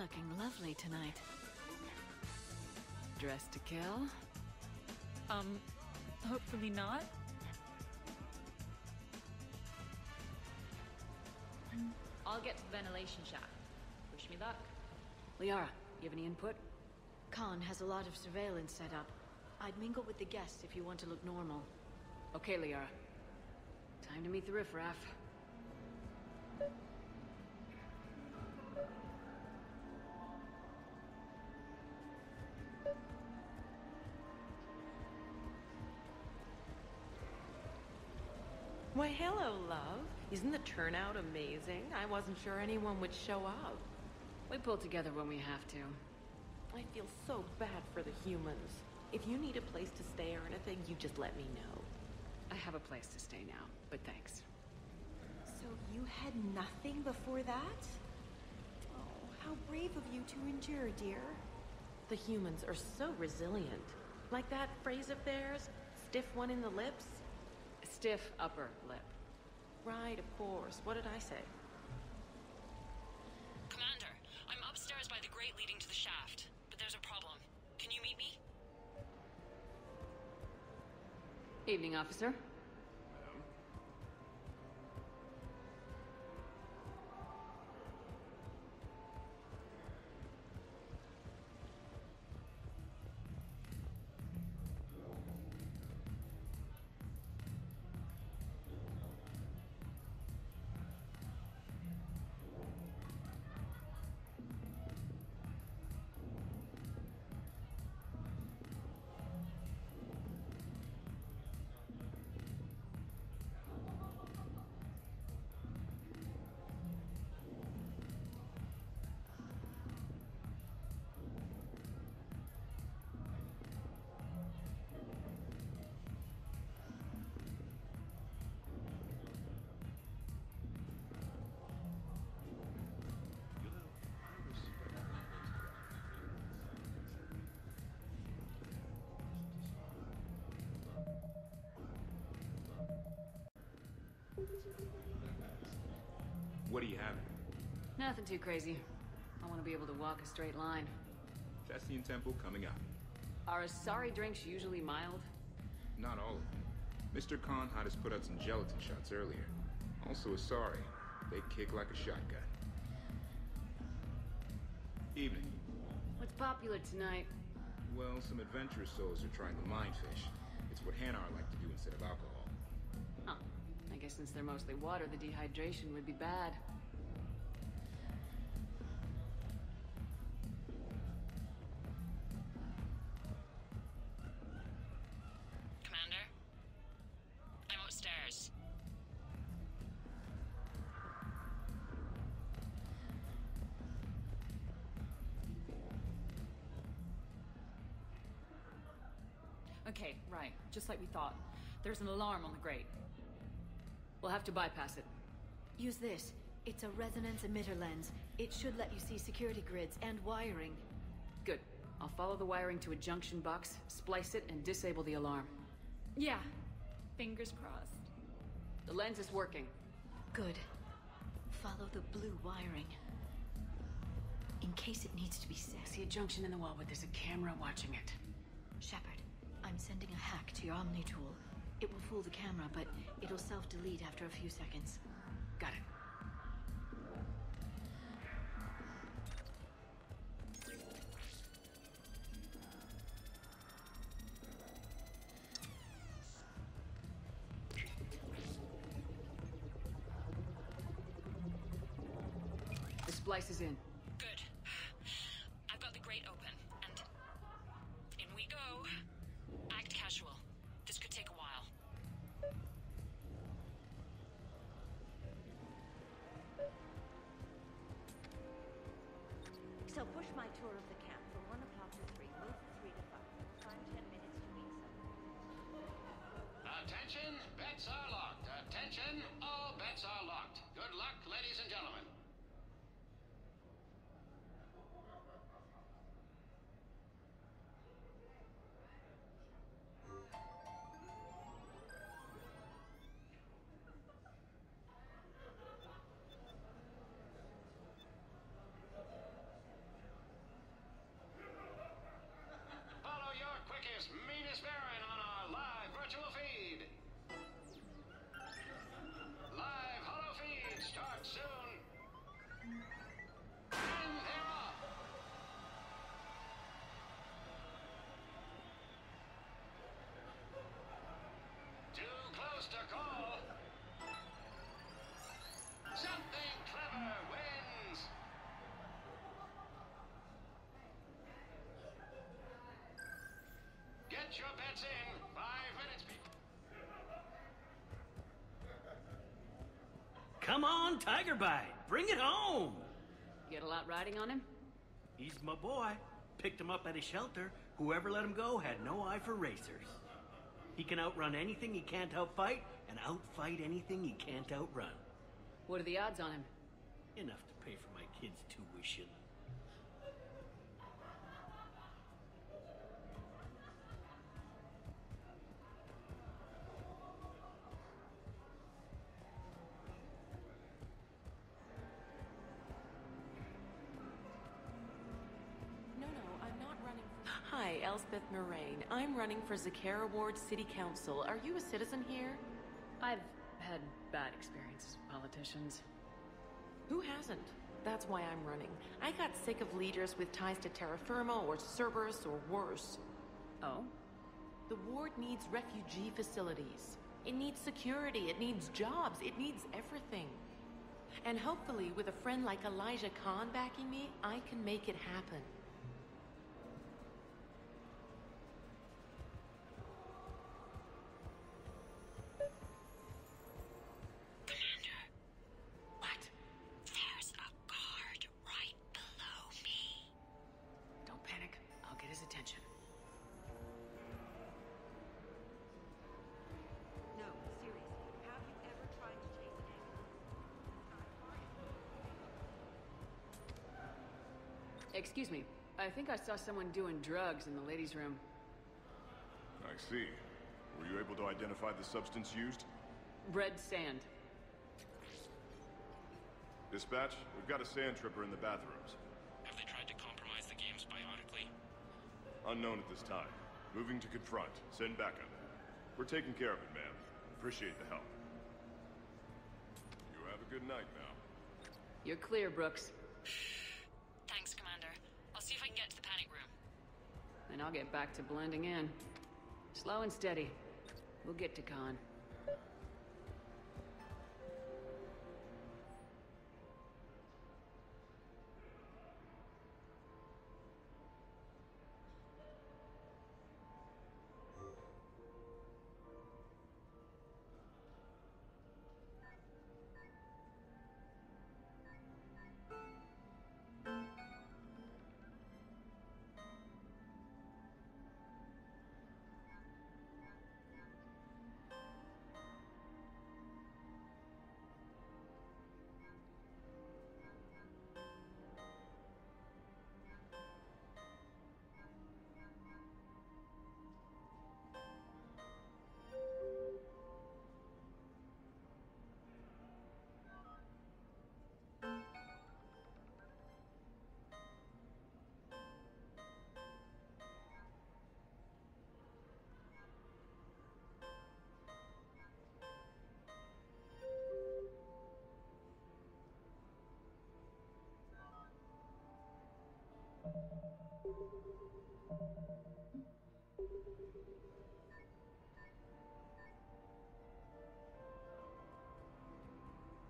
looking lovely tonight. Dressed to kill? Hopefully not. I'll get to the ventilation shaft. Wish me luck. Liara, you have any input? Khan has a lot of surveillance set up. I'd mingle with the guests if you want to look normal. Okay, Liara. Time to meet the riffraff. Why, hello, love. Isn't the turnout amazing? I wasn't sure anyone would show up. We pull together when we have to. I feel so bad for the humans. If you need a place to stay or anything, you just let me know. I have a place to stay now, but thanks. So you had nothing before that? Oh, how brave of you to endure, dear. The humans are so resilient. Like that phrase of theirs, stiff one in the lips. Stiff upper lip. Right, of course. What did I say? Commander, I'm upstairs by the grate leading to the shaft, but there's a problem. Can you meet me? Evening, officer. What do you have? Nothing too crazy. I want to be able to walk a straight line. Festian Temple coming up. Are Asari drinks usually mild? Not all of them. Mr. Khan had us put out some gelatin shots earlier. Also Asari. They kick like a shotgun. Evening. What's popular tonight? Well, some adventurous souls are trying the mindfish. It's what Hanar like to do instead of alcohol. Huh. I guess since they're mostly water, the dehydration would be bad. Commander? I'm upstairs. Okay, right. Just like we thought. There's an alarm on the grate. We'll have to bypass it. Use this. It's a resonance emitter lens. It should let you see security grids and wiring. Good. I'll follow the wiring to a junction box, splice it, and disable the alarm. Yeah. Fingers crossed. The lens is working. Good. Follow the blue wiring. In case it needs to be I set. see a junction in the wall, but there's a camera watching it. Shepard, I'm sending a hack to your Omni tool. It will fool the camera, but it'll self-delete after a few seconds. Got it. The splice is in. Good. I've got the grate open, and in we go. Act casual. This could take a while. So push my tour of the camp from 1 o'clock to 3. Move from 3 to 5. Time 10 minutes to meet someone. Attention, bets are locked. Attention, all bets are locked. Good luck, ladies and gentlemen. Come on, Tiger Bite. Bring it home. Get a lot riding on him? He's my boy. Picked him up at a shelter. Whoever let him go had no eye for racers. He can outrun anything he can't outfight, and outfight anything he can't outrun. What are the odds on him? Enough to pay for my kids' tuition. Hi, Elspeth Moraine. I'm running for Zakara Ward City Council. Are you a citizen here? I've had bad experiences with politicians. Who hasn't? That's why I'm running. I got sick of leaders with ties to terra firma or Cerberus or worse. Oh? The ward needs refugee facilities. It needs security. It needs jobs. It needs everything. And hopefully, with a friend like Elijah Khan backing me, I can make it happen. Excuse me. I think I saw someone doing drugs in the ladies' room. I see. Were you able to identify the substance used? Red sand. Dispatch, we've got a sand tripper in the bathrooms. Have they tried to compromise the games biotically? Unknown at this time. Moving to confront. Send backup. We're taking care of it, ma'am. Appreciate the help. You have a good night now. You're clear, Brooks. Thanks, Commander. I'll see if I can get to the panic room. And I'll get back to blending in. Slow and steady. We'll get to Khan.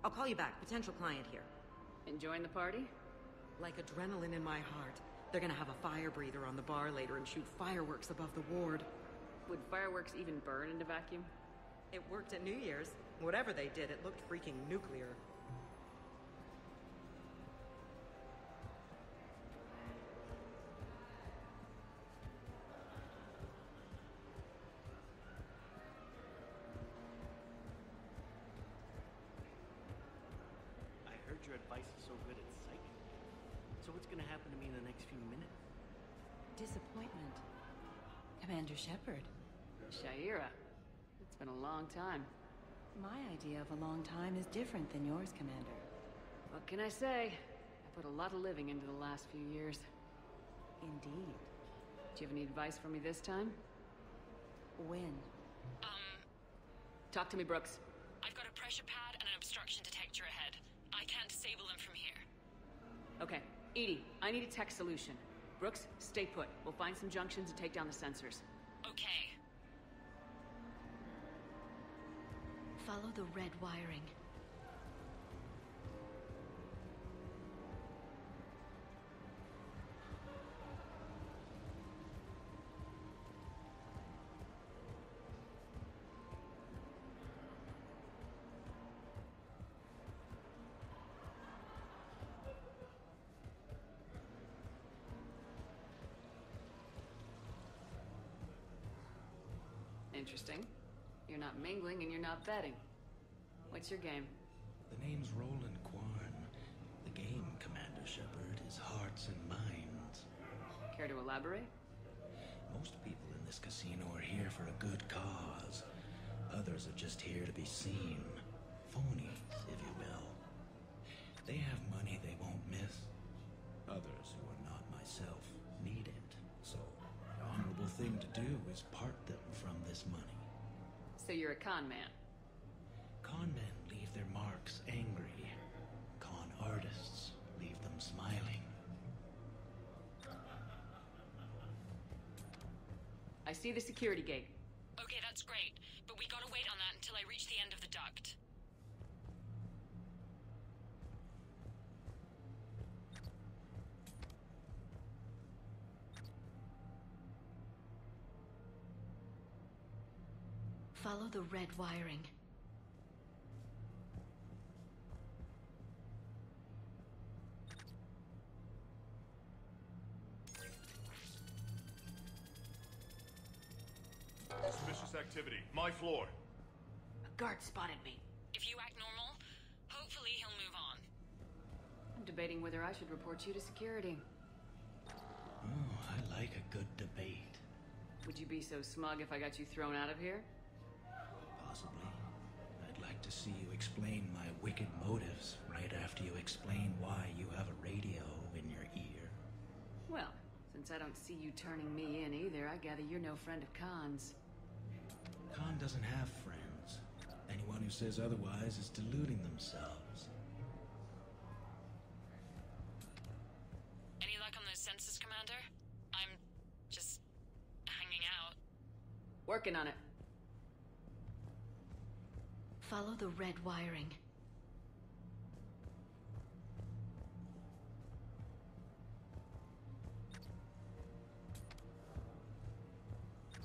I'll call you back. Potential client here. Enjoying the party? Like adrenaline in my heart. They're gonna have a fire breather on the bar later and shoot fireworks above the ward. Would fireworks even burn in a vacuum? It worked at New Year's. Whatever they did, it looked freaking nuclear. Your advice is so good at psych. So what's gonna happen to me in the next few minutes? Disappointment. Commander Shepard. Shaira. It's been a long time. My idea of a long time is different than yours, Commander. What can I say? I put a lot of living into the last few years. Indeed. Do you have any advice for me this time? When? Talk to me, Brooks. I've got a pressure pad and an obstruction detector ahead. I can't disable them from here. Okay. Edie, I need a tech solution. Brooks, stay put. We'll find some junctions and take down the sensors. Okay. Follow the red wiring. interesting. You're not mingling and you're not betting. What's your game? The name's Roland Quarn. The game, Commander Shepard, is hearts and minds. Care to elaborate? Most people in this casino are here for a good cause. Others are just here to be seen. Phonies, if you will. They have money they won't miss. Others, who are not myself, need it. So, the honorable thing to do is part them from this money. So you're a con man? Con men leave their marks angry. Con artists leave them smiling. I see the security gate. Okay, that's great, but we gotta wait on that until I reach the end of the duct. Follow the red wiring. Suspicious activity. My floor. A guard spotted me. If you act normal, hopefully he'll move on. I'm debating whether I should report you to security. Oh, I like a good debate. Would you be so smug if I got you thrown out of here? Possibly. I'd like to see you explain my wicked motives right after you explain why you have a radio in your ear. Well, since I don't see you turning me in either, I gather you're no friend of Khan's. Khan doesn't have friends. Anyone who says otherwise is deluding themselves. Any luck on those sensors, Commander? I'm just hanging out. Working on it. Follow the red wiring.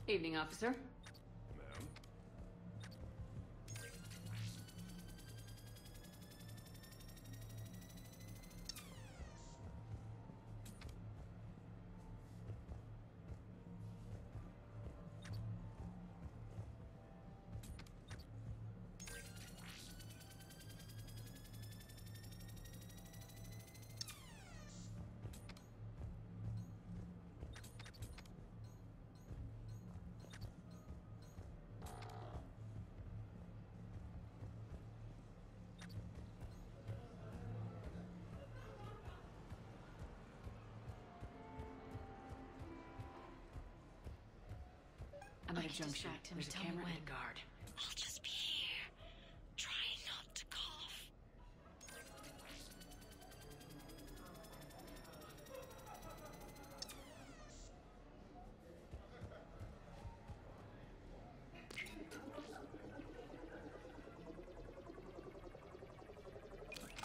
Evening, officer. Ma'am? I'm at I a can junction. distract him. There's a Tell me camera and when. a guard. I'll just be here. Try not to cough.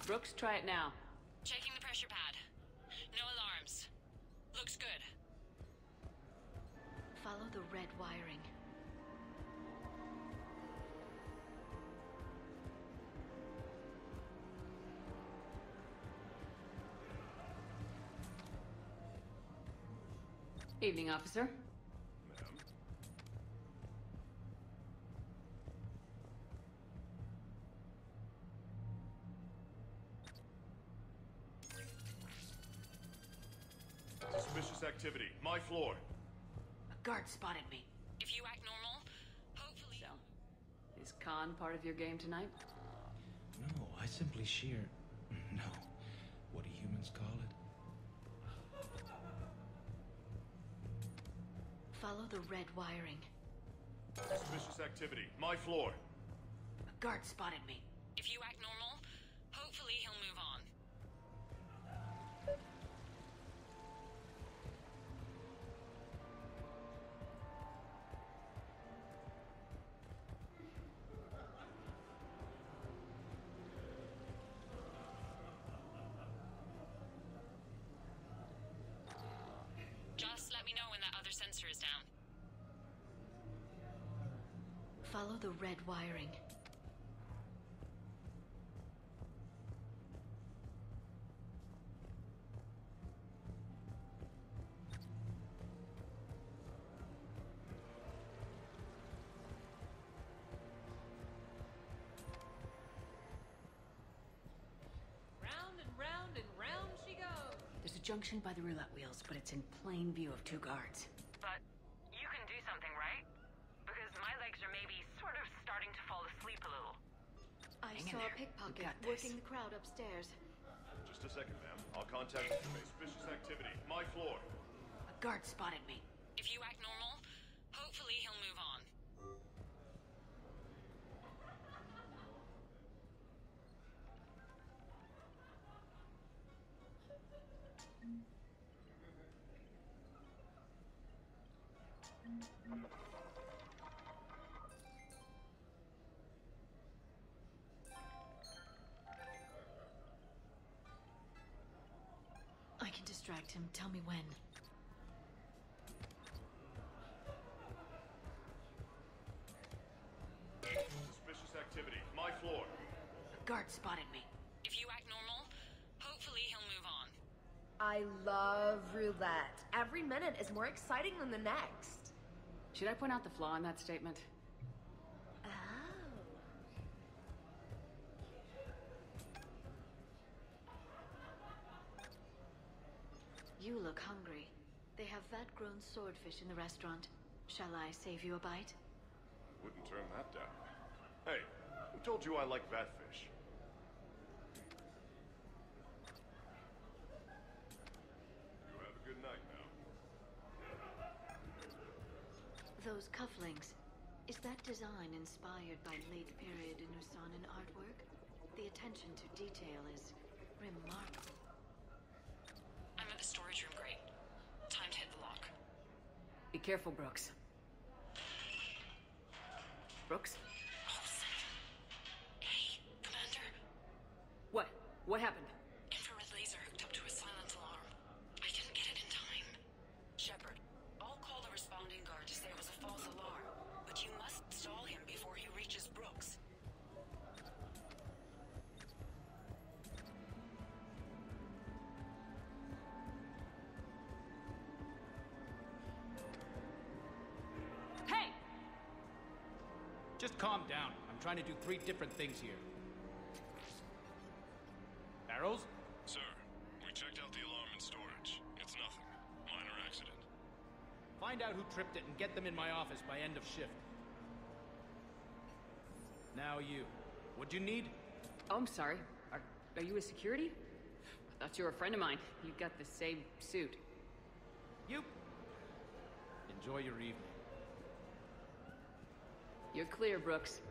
Brooks, try it now. Checking the pressure pad. No alarms. Looks good. Follow the red wiring. Evening, officer. Ma'am? Suspicious activity. My floor. A guard spotted me. If you act normal, hopefully... So, is Khan part of your game tonight? No, I simply sheer... No. What do humans call it? Follow the red wiring. Suspicious activity. My floor. A guard spotted me. If you act normal, hopefully he'll move on. Just let me know when that other sensor is down. Follow the red wiring. junction by the roulette wheels, but it's in plain view of 2 guards. But you can do something, right? Because my legs are maybe sort of starting to fall asleep a little. I saw a pickpocket working the crowd upstairs. Just a second, ma'am. I'll contact suspicious activity. My floor. A guard spotted me. If you act normal, hopefully he'll move on. I can distract him. Tell me when. Suspicious activity. My floor. A guard spotted me. If you act normal, hopefully he'll move on. I love roulette. Every minute is more exciting than the next. Should I point out the flaw in that statement? Oh. You look hungry. They have vat-grown swordfish in the restaurant. Shall I save you a bite? Wouldn't turn that down. Hey, who told you I like vatfish? You have a good night now. Those cufflinks. Is that design inspired by late-period Nusanan artwork? The attention to detail is remarkable. I'm at the storage room, great. Time to hit the lock. Be careful, Brooks. Brooks? Hey, Commander. What? What happened? Infrared laser hooked up to a silent alarm. I didn't get it in time. Shepard, I'll call the responding guard to say it was a false alarm, but you must stall him before he reaches Brooks. Hey! Just calm down. I'm trying to do 3 different things here. Barrows? Sir, we checked out the alarm in storage. It's nothing. Minor accident. Find out who tripped it and get them in my office by end of shift. Now you. What'd you need? Oh, I'm sorry. Are you a security? I thought you were a friend of mine. You got the same suit. You. Enjoy your evening. You're clear, Brooks.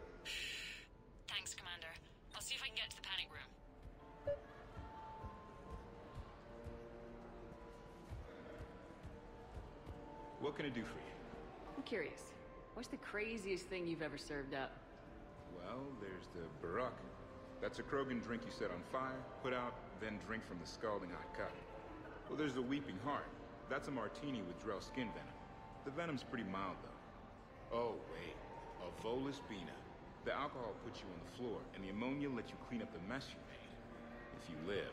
Thanks, Commander. I'll see if I can get to the panic room. What can I do for you? I'm curious. What's the craziest thing you've ever served up? Well, there's the Barak. That's a Krogan drink you set on fire, put out, then drink from the scalding hot cup. Well, there's the Weeping Heart. That's a martini with Drell skin venom. The venom's pretty mild, though. Oh, wait. A Volus Bina. The alcohol puts you on the floor, and the ammonia lets you clean up the mess you made. If you live.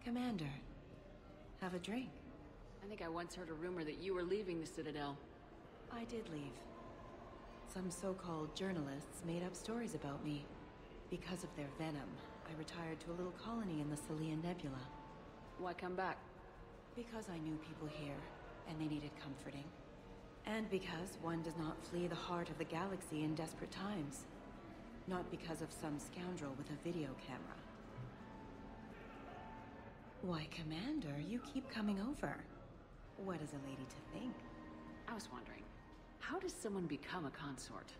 Commander, have a drink. I think I once heard a rumor that you were leaving the Citadel. I did leave. Some so-called journalists made up stories about me. Because of their venom, I retired to a little colony in the Celian Nebula. Why come back? Because I knew people here, and they needed comforting. And because one does not flee the heart of the galaxy in desperate times. Not because of some scoundrel with a video camera. Why, Commander, you keep coming over. What is a lady to think? I was wondering, how does someone become a consort?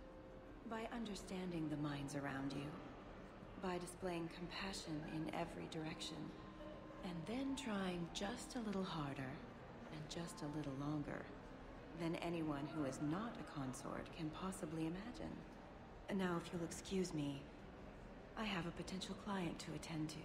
By understanding the minds around you. By displaying compassion in every direction. And then trying just a little harder, and just a little longer, than anyone who is not a consort can possibly imagine. And now, if you'll excuse me, I have a potential client to attend to.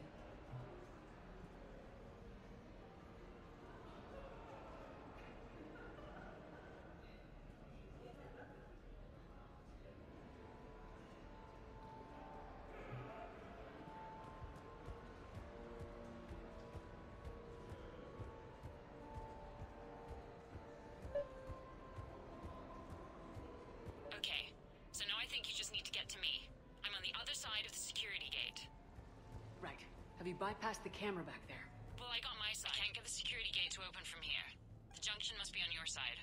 we bypassed the camera back there. Well, I got my side. I can't get the security gate to open from here. The junction must be on your side.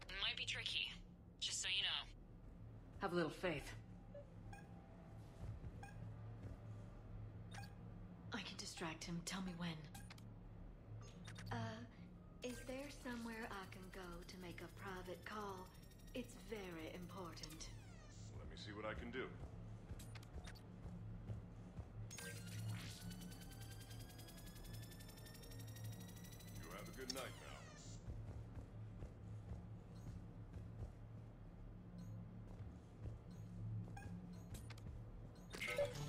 It might be tricky, just so you know. Have a little faith. I can distract him. Tell me when. Is there somewhere I can go to make a private call? It's very important. Let me see what I can do. You have a good night now.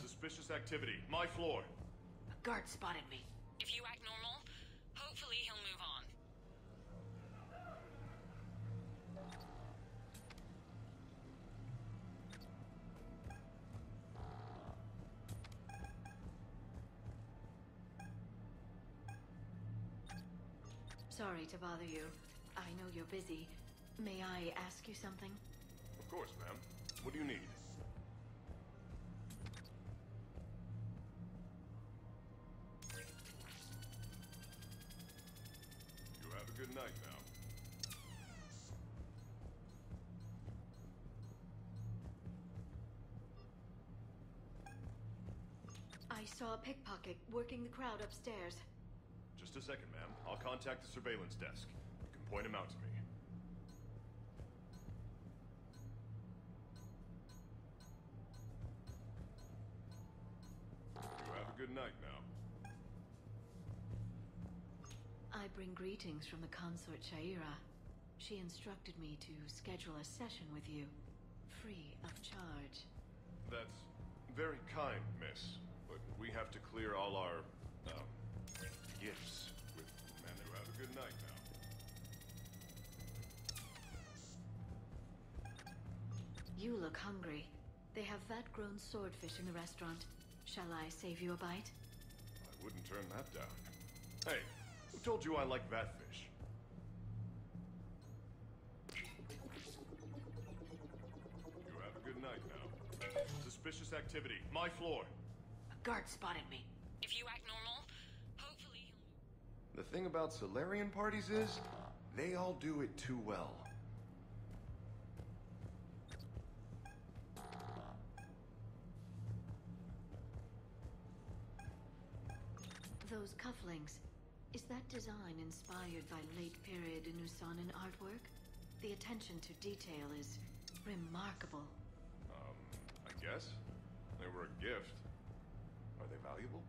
Suspicious activity. My floor. A guard spotted me. If you act normal, hopefully he'll move on. Sorry to bother you. I know you're busy. May I ask you something? Of course, ma'am. What do you need? You have a good night now. I saw a pickpocket working the crowd upstairs. Just a second, ma'am. I'll contact the surveillance desk. You can point him out to me. You have a good night now. I bring greetings from the consort Shaira. She instructed me to schedule a session with you, free of charge. That's very kind, miss. But we have to clear all our, gifts with men who have a good night now. You look hungry. They have vat-grown swordfish in the restaurant. Shall I save you a bite? I wouldn't turn that down. Hey, who told you I like that fish? You have a good night now. Suspicious activity. My floor. A guard spotted me. If you act normal, hopefully he'll... The thing about Solarian parties is, they all do it too well. Those cufflinks, is that design inspired by late-period Inusanan artwork? The attention to detail is remarkable. I guess. They were a gift. Are they valuable?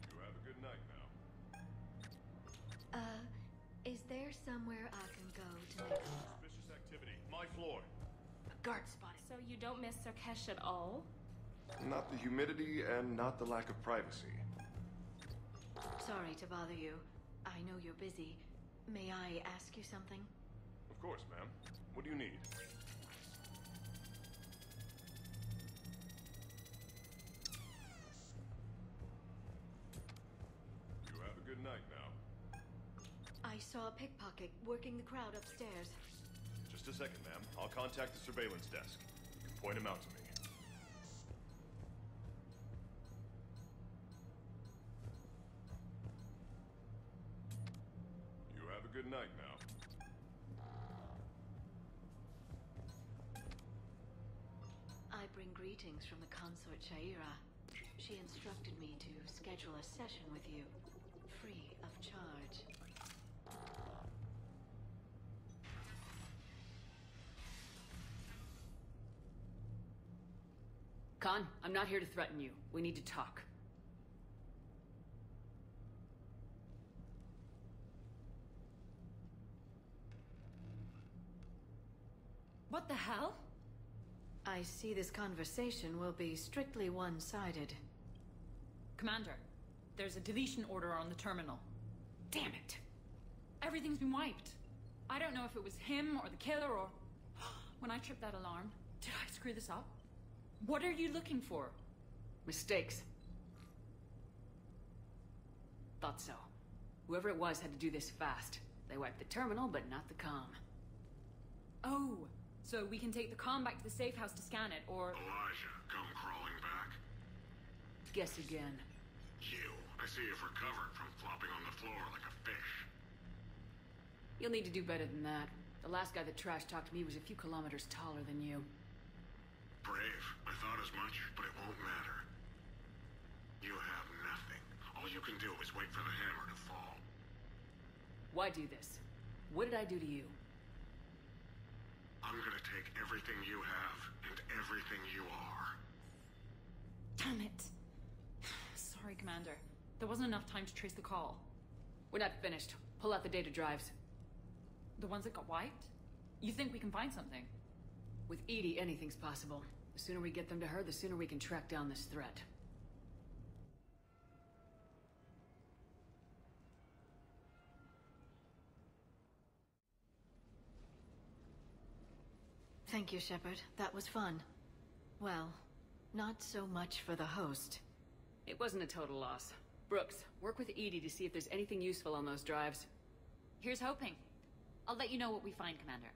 You have a good night now. Is there somewhere I can go to make a... Suspicious activity. My floor. A guard spotted. So you don't miss Sarkesh at all? Not the humidity and not the lack of privacy. Sorry to bother you. I know you're busy. May I ask you something? Of course, ma'am. What do you need? You have a good night now. I saw a pickpocket working the crowd upstairs. Just a second, ma'am. I'll contact the surveillance desk. You can point him out to me. You have a good night now. I bring greetings from the consort Shaira. She instructed me to schedule a session with you, free of charge. Khan, I'm not here to threaten you. We need to talk. What the hell? I see this conversation will be strictly one-sided. Commander, there's a deletion order on the terminal. Damn it! Everything's been wiped. I don't know if it was him or the killer or... When I tripped that alarm, did I screw this up? What are you looking for? Mistakes. Thought so. Whoever it was had to do this fast. They wiped the terminal, but not the comm. Oh, so we can take the comm back to the safe house to scan it, or... Elijah, come crawling back. Guess again. You. I see you've recovered from flopping on the floor like a fish. You'll need to do better than that. The last guy that trash talked to me was a few kilometers taller than you. Brave. I thought as much, but it won't matter. You have nothing. All you can do is wait for the hammer to fall. Why do this? What did I do to you? I'm gonna take everything you have and everything you are. Damn it. Sorry, Commander. There wasn't enough time to trace the call. We're not finished. Pull out the data drives. The ones that got wiped? You think we can find something? With Edie, anything's possible. The sooner we get them to her, the sooner we can track down this threat. Thank you, Shepard. That was fun. Well, not so much for the host. It wasn't a total loss. Brooks, work with Edie to see if there's anything useful on those drives. Here's hoping. I'll let you know what we find, Commander.